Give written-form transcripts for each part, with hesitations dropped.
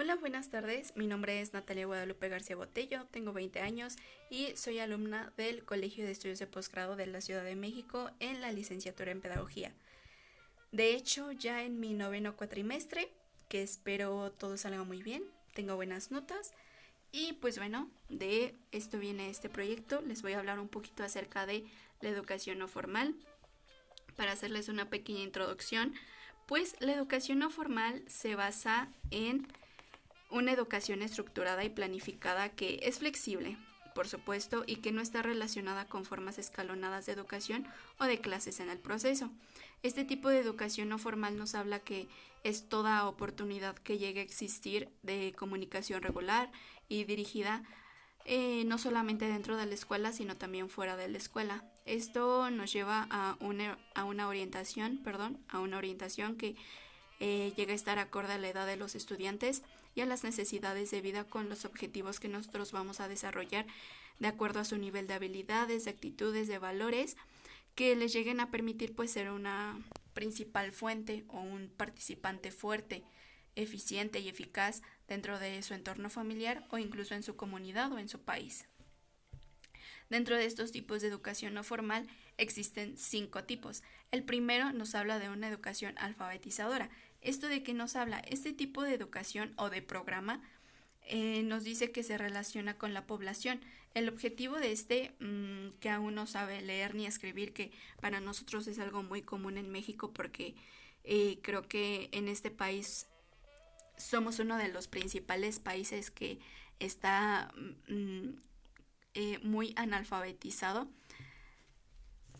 Hola, buenas tardes. Mi nombre es Natalia Guadalupe García Botello, tengo 20 años y soy alumna del Colegio de Estudios de Posgrado de la Ciudad de México en la licenciatura en Pedagogía. De hecho, ya en mi noveno cuatrimestre, que espero todo salga muy bien, tengo buenas notas y pues bueno, de esto viene este proyecto. Les voy a hablar un poquito acerca de la educación no formal. Para hacerles una pequeña introducción, pues la educación no formal se basa en una educación estructurada y planificada que es flexible, por supuesto, y que no está relacionada con formas escalonadas de educación o de clases en el proceso. Este tipo de educación no formal nos habla que es toda oportunidad que llegue a existir de comunicación regular y dirigida no solamente dentro de la escuela, sino también fuera de la escuela. Esto nos lleva a una orientación que llega a estar acorde a la edad de los estudiantes y a las necesidades de vida con los objetivos que nosotros vamos a desarrollar de acuerdo a su nivel de habilidades, de actitudes, de valores que les lleguen a permitir pues ser una principal fuente o un participante fuerte, eficiente y eficaz dentro de su entorno familiar o incluso en su comunidad o en su país. Dentro de estos tipos de educación no formal existen 5 tipos. El primero nos habla de una educación alfabetizadora. ¿Esto de qué nos habla? Este tipo de educación o de programa nos dice que se relaciona con la población. El objetivo de que aún no sabe leer ni escribir, que para nosotros es algo muy común en México porque creo que en este país somos uno de los principales países que está muy analfabetizado,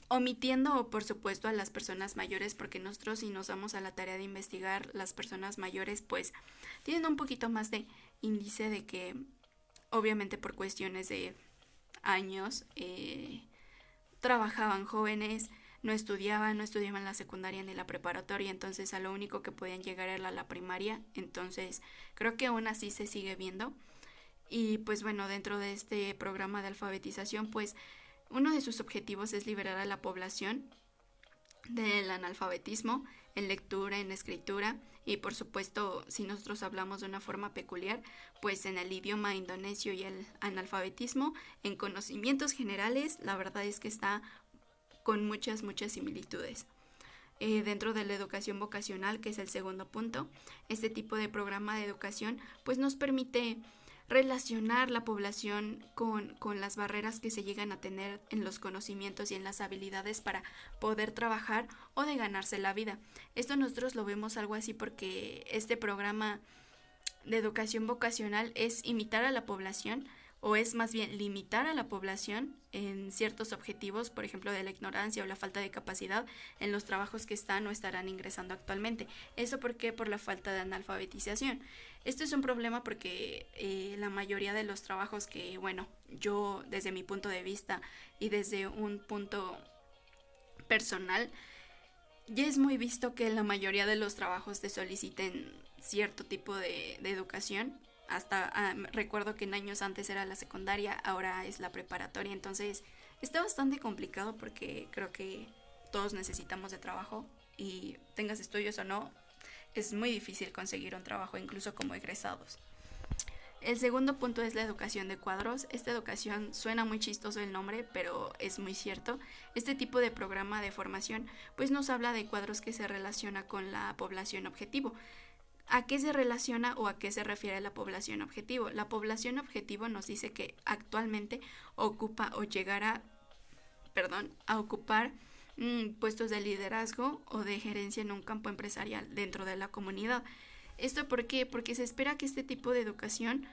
omitiendo por supuesto a las personas mayores, porque nosotros si nos damos a la tarea de investigar, las personas mayores pues tienen un poquito más de índice de que obviamente por cuestiones de años trabajaban jóvenes, no estudiaban la secundaria ni la preparatoria, entonces a lo único que podían llegar era la primaria. Entonces creo que aún así se sigue viendo. Y pues bueno, dentro de este programa de alfabetización, pues uno de sus objetivos es liberar a la población del analfabetismo en lectura, en escritura y por supuesto, si nosotros hablamos de una forma peculiar, pues en el idioma indonesio y el analfabetismo en conocimientos generales, la verdad es que está con muchas similitudes. Dentro de la educación vocacional, que es el segundo punto, este tipo de programa de educación pues nos permite relacionar la población con las barreras que se llegan a tener en los conocimientos y en las habilidades para poder trabajar o de ganarse la vida. Esto nosotros lo vemos algo así porque este programa de educación vocacional es imitar a la población o es más bien limitar a la población en ciertos objetivos, por ejemplo, de la ignorancia o la falta de capacidad en los trabajos que están o estarán ingresando actualmente. ¿Eso por qué? Por la falta de analfabetización. Esto es un problema porque la mayoría de los trabajos que, bueno, yo desde mi punto de vista y desde un punto personal, ya es muy visto que la mayoría de los trabajos te soliciten cierto tipo de educación. Hasta recuerdo que en años antes era la secundaria, ahora es la preparatoria, entonces está bastante complicado porque creo que todos necesitamos de trabajo y tengas estudios o no, es muy difícil conseguir un trabajo incluso como egresados. El segundo punto es la educación de cuadros. Esta educación suena muy chistoso el nombre, pero es muy cierto. Este tipo de programa de formación pues nos habla de cuadros que se relaciona con la población objetivo. ¿A qué se relaciona o a qué se refiere la población objetivo? La población objetivo nos dice que actualmente ocupa o llegará, a ocupar puestos de liderazgo o de gerencia en un campo empresarial dentro de la comunidad. ¿Esto por qué? Porque se espera que este tipo de educación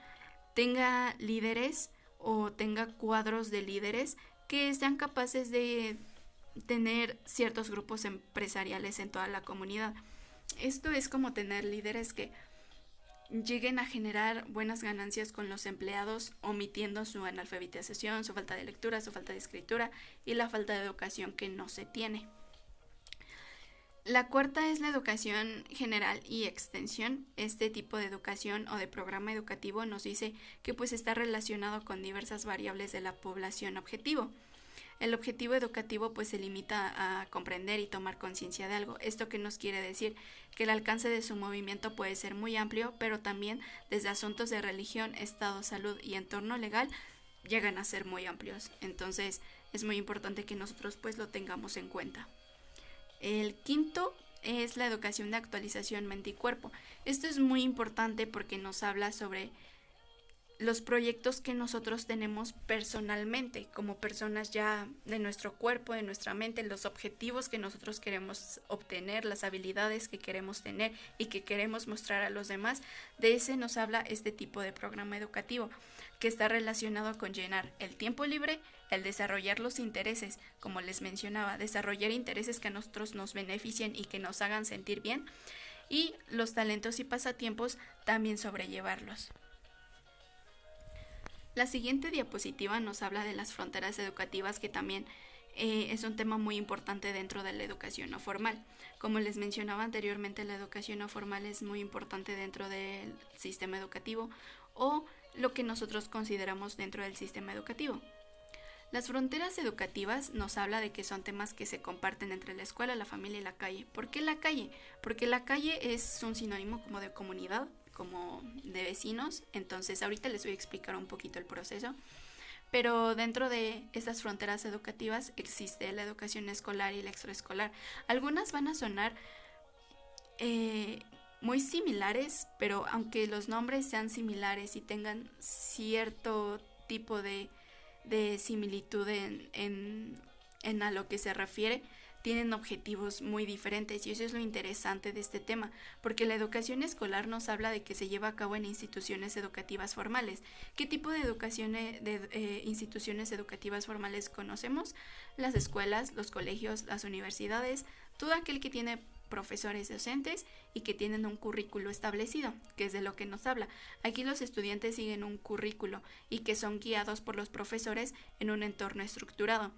tenga líderes o tenga cuadros de líderes que sean capaces de tener ciertos grupos empresariales en toda la comunidad. Esto es como tener líderes que lleguen a generar buenas ganancias con los empleados, omitiendo su analfabetización, su falta de lectura, su falta de escritura y la falta de educación que no se tiene. La cuarta es la educación general y extensión. Este tipo de educación o de programa educativo nos dice que pues está relacionado con diversas variables de la población objetivo. El objetivo educativo pues se limita a comprender y tomar conciencia de algo. ¿Esto qué nos quiere decir? Que el alcance de su movimiento puede ser muy amplio, pero también desde asuntos de religión, estado, salud y entorno legal llegan a ser muy amplios. Entonces es muy importante que nosotros pues lo tengamos en cuenta. El quinto es la educación de actualización mente y cuerpo. Esto es muy importante porque nos habla sobre los proyectos que nosotros tenemos personalmente, como personas ya de nuestro cuerpo, de nuestra mente, los objetivos que nosotros queremos obtener, las habilidades que queremos tener y que queremos mostrar a los demás. De ese nos habla este tipo de programa educativo, que está relacionado con llenar el tiempo libre, el desarrollar los intereses, como les mencionaba, desarrollar intereses que a nosotros nos beneficien y que nos hagan sentir bien, y los talentos y pasatiempos también sobrellevarlos. La siguiente diapositiva nos habla de las fronteras educativas, que también es un tema muy importante dentro de la educación no formal. Como les mencionaba anteriormente, la educación no formal es muy importante dentro del sistema educativo, o lo que nosotros consideramos dentro del sistema educativo. Las fronteras educativas nos habla de que son temas que se comparten entre la escuela, la familia y la calle. ¿Por qué la calle? Porque la calle es un sinónimo como de comunidad, como de vecinos. Entonces ahorita les voy a explicar un poquito el proceso. Pero dentro de estas fronteras educativas existe la educación escolar y la extraescolar. Algunas van a sonar muy similares, pero aunque los nombres sean similares y tengan cierto tipo de similitud en a lo que se refiere, tienen objetivos muy diferentes, y eso es lo interesante de este tema, porque la educación escolar nos habla de que se lleva a cabo en instituciones educativas formales. ¿Qué tipo de instituciones educativas formales conocemos? Las escuelas, los colegios, las universidades, todo aquel que tiene profesores docentes y que tienen un currículo establecido, que es de lo que nos habla. Aquí los estudiantes siguen un currículo y que son guiados por los profesores en un entorno estructurado.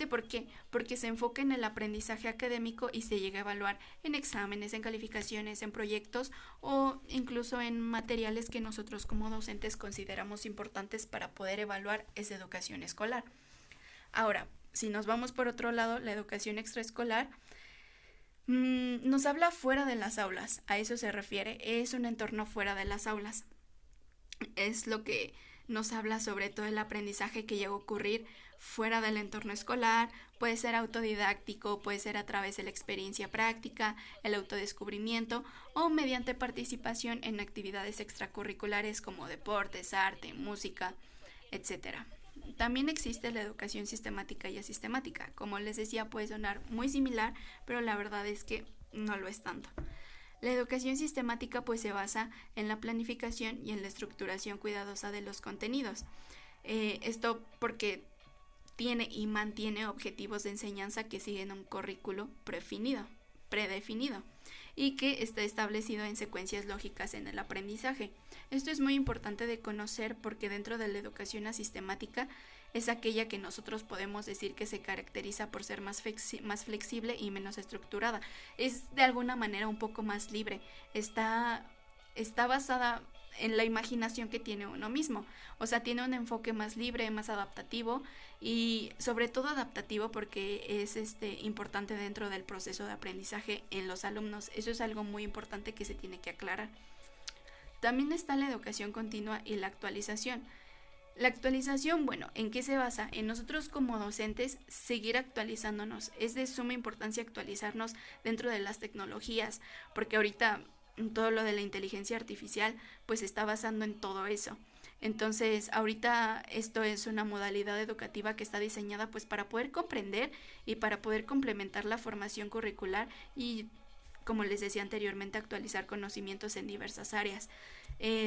¿Por qué? Porque se enfoca en el aprendizaje académico y se llega a evaluar en exámenes, en calificaciones, en proyectos o incluso en materiales que nosotros como docentes consideramos importantes para poder evaluar esa educación escolar. Ahora, si nos vamos por otro lado, la educación extraescolar nos habla fuera de las aulas. A eso se refiere, es un entorno fuera de las aulas. Es lo que nos habla sobre todo el aprendizaje que llega a ocurrir fuera del entorno escolar. Puede ser autodidáctico, puede ser a través de la experiencia práctica, el autodescubrimiento o mediante participación en actividades extracurriculares como deportes, arte, música, etcétera. También existe la educación sistemática y asistemática. Como les decía, puede sonar muy similar, pero la verdad es que no lo es tanto. La educación sistemática pues se basa en la planificación y en la estructuración cuidadosa de los contenidos. Esto porque tiene y mantiene objetivos de enseñanza que siguen un currículo predefinido y que está establecido en secuencias lógicas en el aprendizaje. Esto es muy importante de conocer porque dentro de la educación asistemática es aquella que nosotros podemos decir que se caracteriza por ser más flexible y menos estructurada. Es de alguna manera un poco más libre. Está basada en la imaginación que tiene uno mismo. O sea, tiene un enfoque más libre, más adaptativo y sobre todo adaptativo porque es importante dentro del proceso de aprendizaje en los alumnos. Eso es algo muy importante que se tiene que aclarar. También está la educación continua y la actualización. La actualización, bueno, ¿en qué se basa? En nosotros como docentes seguir actualizándonos. Es de suma importancia actualizarnos dentro de las tecnologías, porque ahorita todo lo de la inteligencia artificial pues se está basando en todo eso. Entonces, ahorita esto es una modalidad educativa que está diseñada pues para poder comprender y para poder complementar la formación curricular y, como les decía anteriormente, actualizar conocimientos en diversas áreas.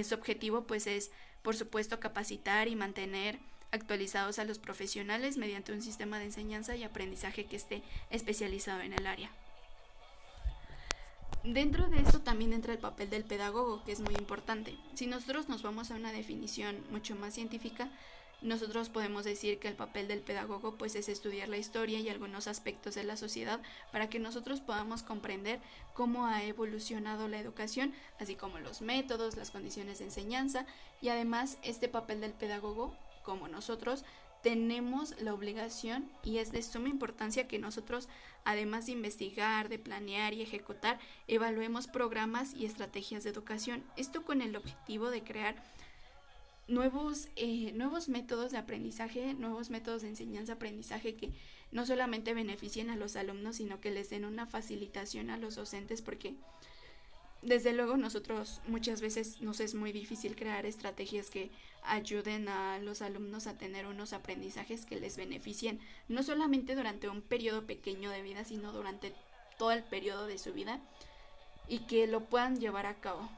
Su objetivo pues es, por supuesto, capacitar y mantener actualizados a los profesionales mediante un sistema de enseñanza y aprendizaje que esté especializado en el área. Dentro de esto también entra el papel del pedagogo, que es muy importante. Si nosotros nos vamos a una definición mucho más científica, nosotros podemos decir que el papel del pedagogo pues es estudiar la historia y algunos aspectos de la sociedad para que nosotros podamos comprender cómo ha evolucionado la educación, así como los métodos, las condiciones de enseñanza, y además este papel del pedagogo, como nosotros, tenemos la obligación y es de suma importancia que nosotros, además de investigar, de planear y ejecutar, evaluemos programas y estrategias de educación. Esto con el objetivo de crear nuevos métodos de aprendizaje, nuevos métodos de enseñanza-aprendizaje que no solamente beneficien a los alumnos, sino que les den una facilitación a los docentes, porque desde luego nosotros muchas veces nos es muy difícil crear estrategias que ayuden a los alumnos a tener unos aprendizajes que les beneficien, no solamente durante un periodo pequeño de vida, sino durante todo el periodo de su vida y que lo puedan llevar a cabo.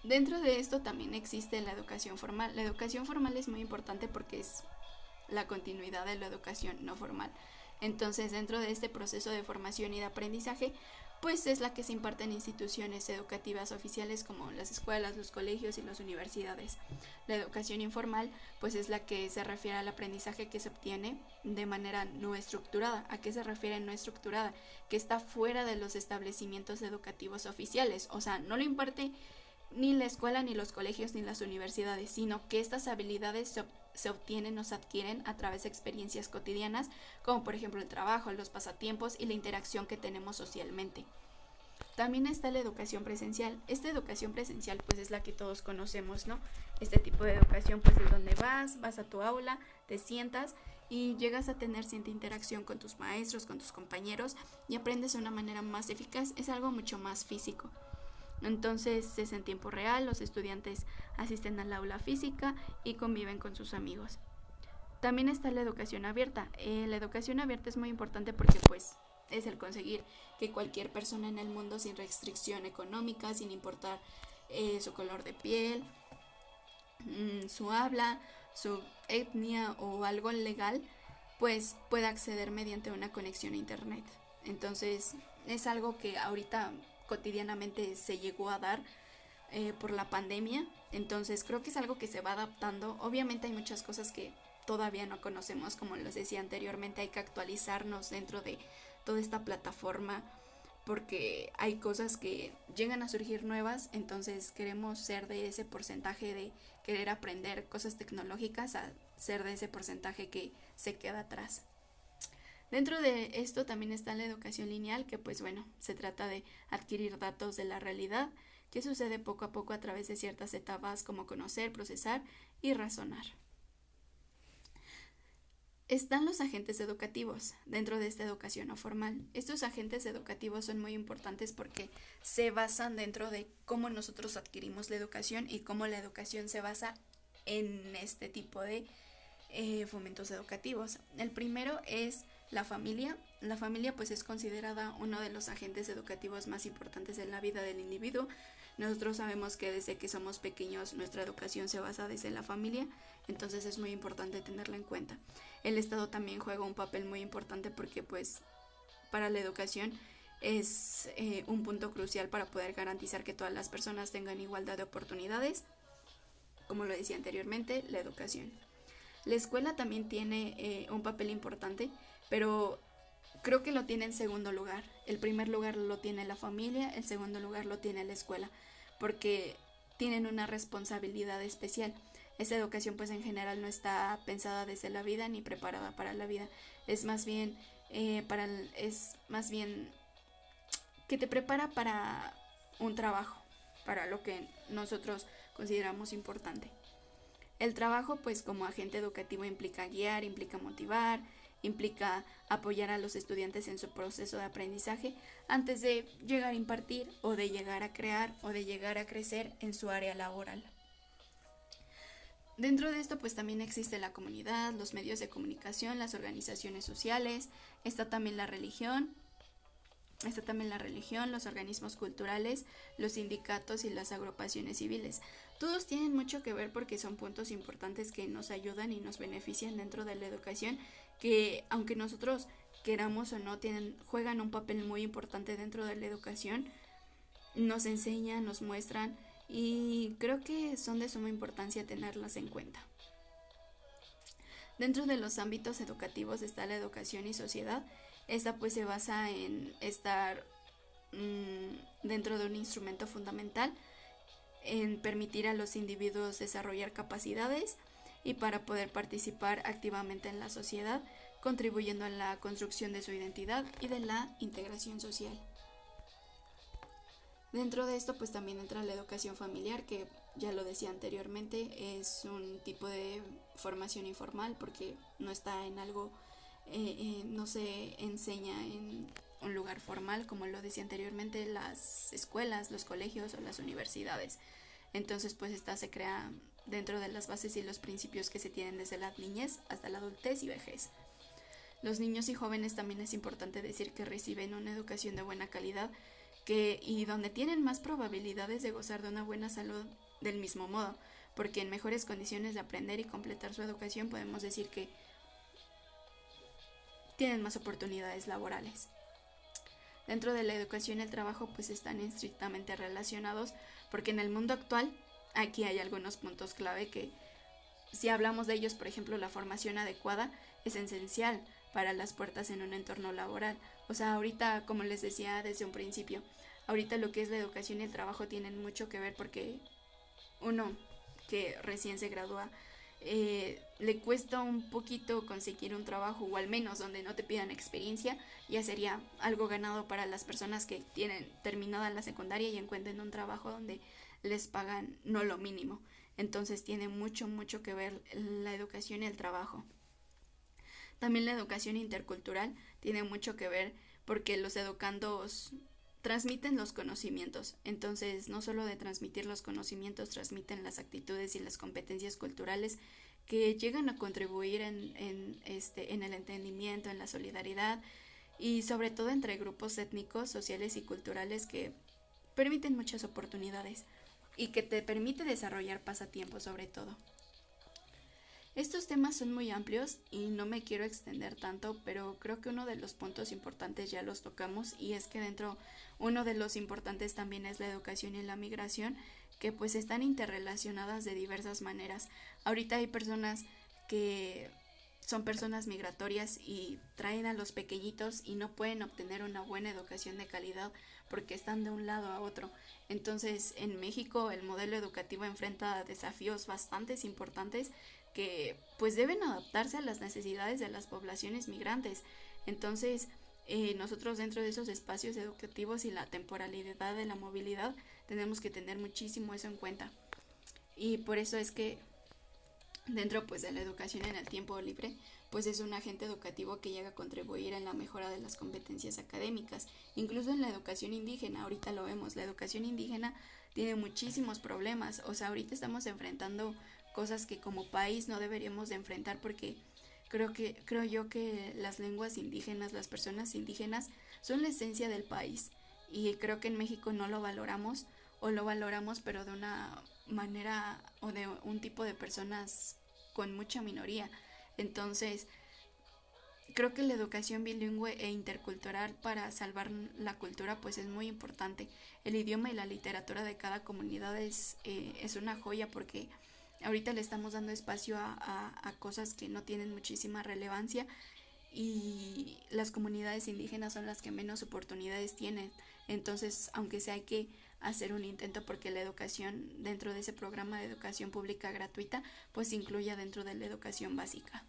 Dentro de esto también existe la educación formal. La educación formal es muy importante porque es la continuidad de la educación no formal. Entonces, dentro de este proceso de formación y de aprendizaje, pues es la que se imparte en instituciones educativas oficiales como las escuelas, los colegios y las universidades. La educación informal, pues es la que se refiere al aprendizaje que se obtiene de manera no estructurada. ¿A qué se refiere no estructurada? Que está fuera de los establecimientos educativos oficiales, o sea, no lo imparte ni la escuela, ni los colegios, ni las universidades, sino que estas habilidades se obtienen o se adquieren a través de experiencias cotidianas, como por ejemplo el trabajo, los pasatiempos y la interacción que tenemos socialmente. También está la educación presencial. Esta educación presencial pues es la que todos conocemos, ¿no? Este tipo de educación pues es donde vas a tu aula, te sientas y llegas a tener cierta interacción con tus maestros, con tus compañeros y aprendes de una manera más eficaz, es algo mucho más físico. Entonces es en tiempo real, los estudiantes asisten al aula física y conviven con sus amigos. También está la educación abierta. La educación abierta es muy importante porque pues es el conseguir que cualquier persona en el mundo sin restricción económica, sin importar su color de piel, su habla, su etnia o algo legal, pues pueda acceder mediante una conexión a internet. Entonces es algo que ahorita cotidianamente se llegó a dar por la pandemia, entonces creo que es algo que se va adaptando. Obviamente hay muchas cosas que todavía no conocemos, como les decía anteriormente, hay que actualizarnos dentro de toda esta plataforma porque hay cosas que llegan a surgir nuevas, entonces queremos ser de ese porcentaje de querer aprender cosas tecnológicas a ser de ese porcentaje que se queda atrás. Dentro de esto también está la educación lineal, que pues bueno, se trata de adquirir datos de la realidad, que sucede poco a poco a través de ciertas etapas como conocer, procesar y razonar. Están los agentes educativos dentro de esta educación no formal. Estos agentes educativos son muy importantes porque se basan dentro de cómo nosotros adquirimos la educación y cómo la educación se basa en este tipo de fomentos educativos. El primero es la familia. La familia pues es considerada uno de los agentes educativos más importantes en la vida del individuo. Nosotros sabemos que desde que somos pequeños nuestra educación se basa desde la familia, entonces es muy importante tenerla en cuenta. El Estado también juega un papel muy importante porque pues para la educación es un punto crucial para poder garantizar que todas las personas tengan igualdad de oportunidades. Como lo decía anteriormente, la educación. La escuela también tiene un papel importante, pero creo que lo tiene en segundo lugar. El primer lugar lo tiene la familia, el segundo lugar lo tiene la escuela, porque tienen una responsabilidad especial. Esta educación pues en general no está pensada desde la vida ni preparada para la vida. Es más bien que te prepara para un trabajo, para lo que nosotros consideramos importante. El trabajo pues como agente educativo implica guiar, implica motivar, implica apoyar a los estudiantes en su proceso de aprendizaje antes de llegar a impartir o de llegar a crear o de llegar a crecer en su área laboral. Dentro de esto pues también existe la comunidad, los medios de comunicación, las organizaciones sociales, está también la religión, los organismos culturales, los sindicatos y las agrupaciones civiles. Todos tienen mucho que ver porque son puntos importantes que nos ayudan y nos benefician dentro de la educación, que aunque nosotros queramos o no, juegan un papel muy importante dentro de la educación, nos enseñan, nos muestran y creo que son de suma importancia tenerlas en cuenta. Dentro de los ámbitos educativos está la educación y sociedad. Esta pues se basa en estar dentro de un instrumento fundamental, en permitir a los individuos desarrollar capacidades y para poder participar activamente en la sociedad, contribuyendo a la construcción de su identidad y de la integración social. Dentro de esto pues también entra la educación familiar, que ya lo decía anteriormente, es un tipo de formación informal porque no está en algo, no se enseña en un lugar formal, como lo decía anteriormente, las escuelas, los colegios o las universidades. Entonces pues esta se crea dentro de las bases y los principios que se tienen desde la niñez hasta la adultez y vejez. Los niños y jóvenes también es importante decir que reciben una educación de buena calidad y donde tienen más probabilidades de gozar de una buena salud del mismo modo, porque en mejores condiciones de aprender y completar su educación podemos decir que tienen más oportunidades laborales. Dentro de la educación y el trabajo pues están estrictamente relacionados, porque en el mundo actual aquí hay algunos puntos clave que, si hablamos de ellos, por ejemplo, la formación adecuada es esencial para las puertas en un entorno laboral. O sea, ahorita, como les decía desde un principio, ahorita lo que es la educación y el trabajo tienen mucho que ver, porque uno que recién se gradúa le cuesta un poquito conseguir un trabajo, o al menos donde no te pidan experiencia. Ya sería algo ganado para las personas que tienen terminada la secundaria y encuentren un trabajo donde les pagan no lo mínimo. Entonces tiene mucho que ver la educación y el trabajo. También la educación intercultural tiene mucho que ver, porque los educandos transmiten los conocimientos. Entonces, no solo de transmitir los conocimientos, transmiten las actitudes y las competencias culturales que llegan a contribuir en el entendimiento, en la solidaridad y sobre todo entre grupos étnicos, sociales y culturales, que permiten muchas oportunidades y que te permite desarrollar pasatiempos sobre todo. Estos temas son muy amplios y no me quiero extender tanto, pero creo que uno de los puntos importantes ya los tocamos, y es que uno de los importantes también es la educación y la migración, que pues están interrelacionadas de diversas maneras. Ahorita hay personas que son personas migratorias y traen a los pequeñitos y no pueden obtener una buena educación de calidad porque están de un lado a otro. Entonces, en México el modelo educativo enfrenta desafíos bastante importantes que pues deben adaptarse a las necesidades de las poblaciones migrantes. Entonces, nosotros dentro de esos espacios educativos y la temporalidad de la movilidad tenemos que tener muchísimo eso en cuenta. Y por eso es que dentro pues de la educación en el tiempo libre, pues es un agente educativo que llega a contribuir en la mejora de las competencias académicas. Incluso en la educación indígena, ahorita lo vemos, la educación indígena tiene muchísimos problemas. O sea, ahorita estamos enfrentando cosas que como país no deberíamos de enfrentar, porque creo yo que las lenguas indígenas, las personas indígenas son la esencia del país, y creo que en México no lo valoramos, o lo valoramos pero de una manera o de un tipo de personas con mucha minoría. Entonces, creo que la educación bilingüe e intercultural para salvar la cultura pues es muy importante. El idioma y la literatura de cada comunidad es una joya, porque ahorita le estamos dando espacio a cosas que no tienen muchísima relevancia, y las comunidades indígenas son las que menos oportunidades tienen. Entonces, aunque sea, hay que hacer un intento porque la educación dentro de ese programa de educación pública gratuita pues incluya dentro de la educación básica.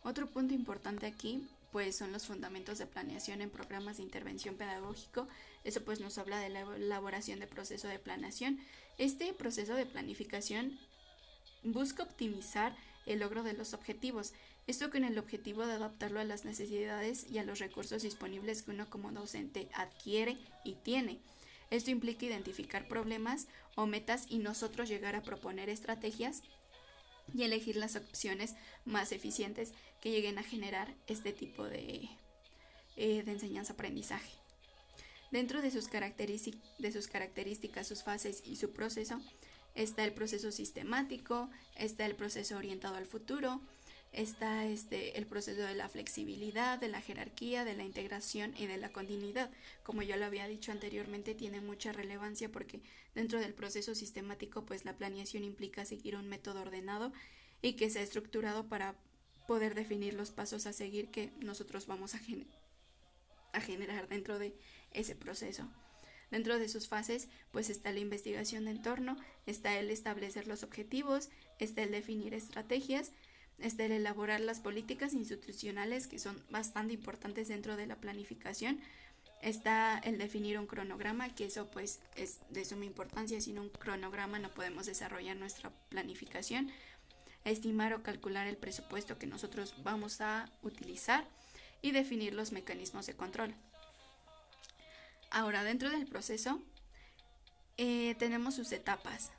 Otro punto importante aquí pues son los fundamentos de planeación en programas de intervención pedagógico. Eso pues nos habla de la elaboración de proceso de planeación. Este proceso de planificación busca optimizar el logro de los objetivos, esto con el objetivo de adaptarlo a las necesidades y a los recursos disponibles que uno como docente adquiere y tiene. Esto implica identificar problemas o metas y nosotros llegar a proponer estrategias y elegir las opciones más eficientes que lleguen a generar este tipo de enseñanza-aprendizaje. Dentro de sus características, sus fases y su proceso, está el proceso sistemático, está el proceso orientado al futuro, está el proceso de la flexibilidad, de la jerarquía, de la integración y de la continuidad. Como yo lo había dicho anteriormente, tiene mucha relevancia porque dentro del proceso sistemático pues la planeación implica seguir un método ordenado y que sea estructurado para poder definir los pasos a seguir que nosotros vamos a generar dentro de ese proceso. Dentro de sus fases pues está la investigación de entorno, está el establecer los objetivos, está el definir estrategias, está el elaborar las políticas institucionales que son bastante importantes dentro de la planificación, está el definir un cronograma, que eso pues es de suma importancia, sin un cronograma no podemos desarrollar nuestra planificación, estimar o calcular el presupuesto que nosotros vamos a utilizar y definir los mecanismos de control. Ahora, dentro del proceso tenemos sus etapas.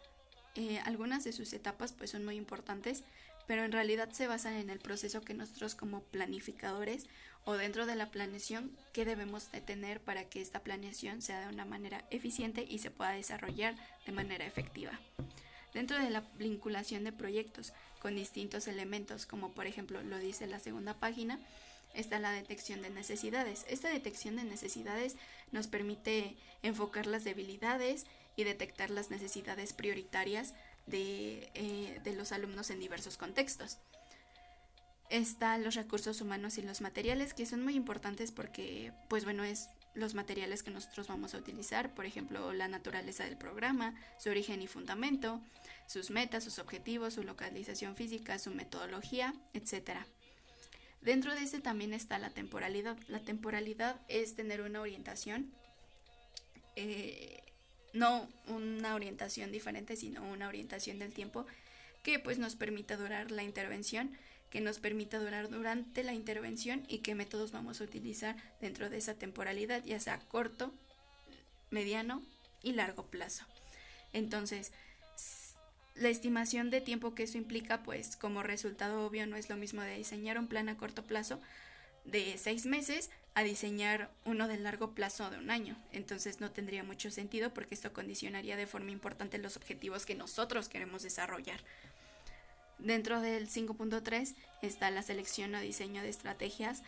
Algunas de sus etapas pues son muy importantes, pero en realidad se basan en el proceso que nosotros como planificadores o dentro de la planeación que debemos de tener para que esta planeación sea de una manera eficiente y se pueda desarrollar de manera efectiva. Dentro de la vinculación de proyectos con distintos elementos, como por ejemplo lo dice la segunda página, está la detección de necesidades. Esta detección de necesidades nos permite enfocar las debilidades y detectar las necesidades prioritarias de los alumnos en diversos contextos. Están los recursos humanos y los materiales, que son muy importantes porque, pues bueno, es los materiales que nosotros vamos a utilizar, por ejemplo, la naturaleza del programa, su origen y fundamento, sus metas, sus objetivos, su localización física, su metodología, etc. Dentro de este también está la temporalidad. La temporalidad es tener una orientación, no una orientación diferente, sino una orientación del tiempo que pues nos permita durar la intervención, que nos permita durar durante la intervención y qué métodos vamos a utilizar dentro de esa temporalidad, ya sea corto, mediano y largo plazo. Entonces, la estimación de tiempo que eso implica, pues como resultado obvio no es lo mismo de diseñar un plan a corto plazo de 6 meses a diseñar uno de largo plazo de un año. Entonces no tendría mucho sentido porque esto condicionaría de forma importante los objetivos que nosotros queremos desarrollar. Dentro del 5.3 está la selección o diseño de estrategias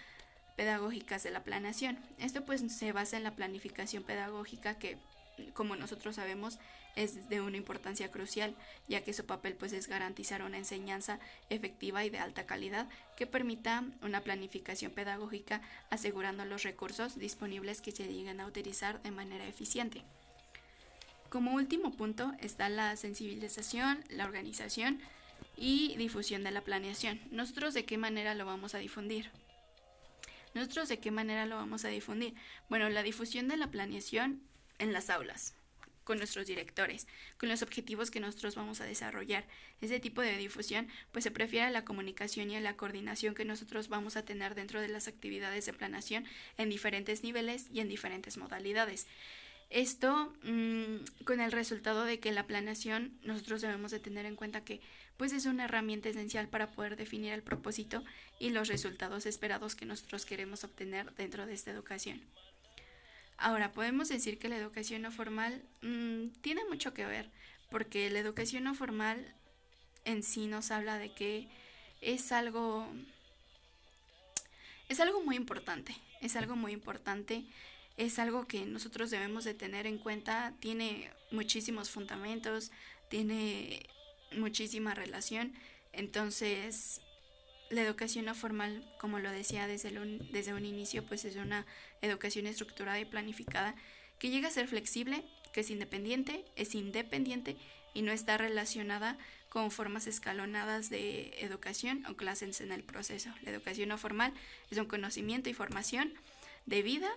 pedagógicas de la planeación. Esto pues se basa en la planificación pedagógica que, como nosotros sabemos, es de una importancia crucial, ya que su papel pues es garantizar una enseñanza efectiva y de alta calidad que permita una planificación pedagógica asegurando los recursos disponibles que se lleguen a utilizar de manera eficiente. Como último punto está la sensibilización, la organización y difusión de la planeación. ¿Nosotros de qué manera lo vamos a difundir? Bueno, la difusión de la planeación en las aulas, con nuestros directores, con los objetivos que nosotros vamos a desarrollar. Ese tipo de difusión pues se prefiere a la comunicación y a la coordinación que nosotros vamos a tener dentro de las actividades de planeación en diferentes niveles y en diferentes modalidades. Esto con el resultado de que la planeación nosotros debemos de tener en cuenta que pues es una herramienta esencial para poder definir el propósito y los resultados esperados que nosotros queremos obtener dentro de esta educación. Ahora, podemos decir que la educación no formal tiene mucho que ver, porque la educación no formal en sí nos habla de que es algo muy importante, es algo que nosotros debemos de tener en cuenta, tiene muchísimos fundamentos, tiene muchísima relación, entonces la educación no formal, como lo decía desde un inicio, pues es una educación estructurada y planificada que llega a ser flexible, que es independiente y no está relacionada con formas escalonadas de educación o clases en el proceso. La educación no formal es un conocimiento y formación de vida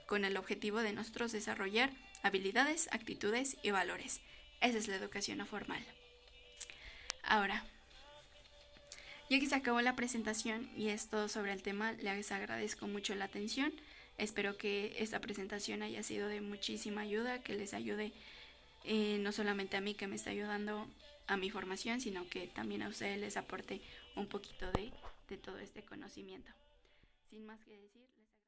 con el objetivo de nosotros desarrollar habilidades, actitudes y valores. Esa es la educación no formal. Ahora, ya que se acabó la presentación y es todo sobre el tema, les agradezco mucho la atención. Espero que esta presentación haya sido de muchísima ayuda, que les ayude no solamente a mí que me está ayudando a mi formación, sino que también a ustedes les aporte un poquito de todo este conocimiento. Sin más que decir, les agradezco.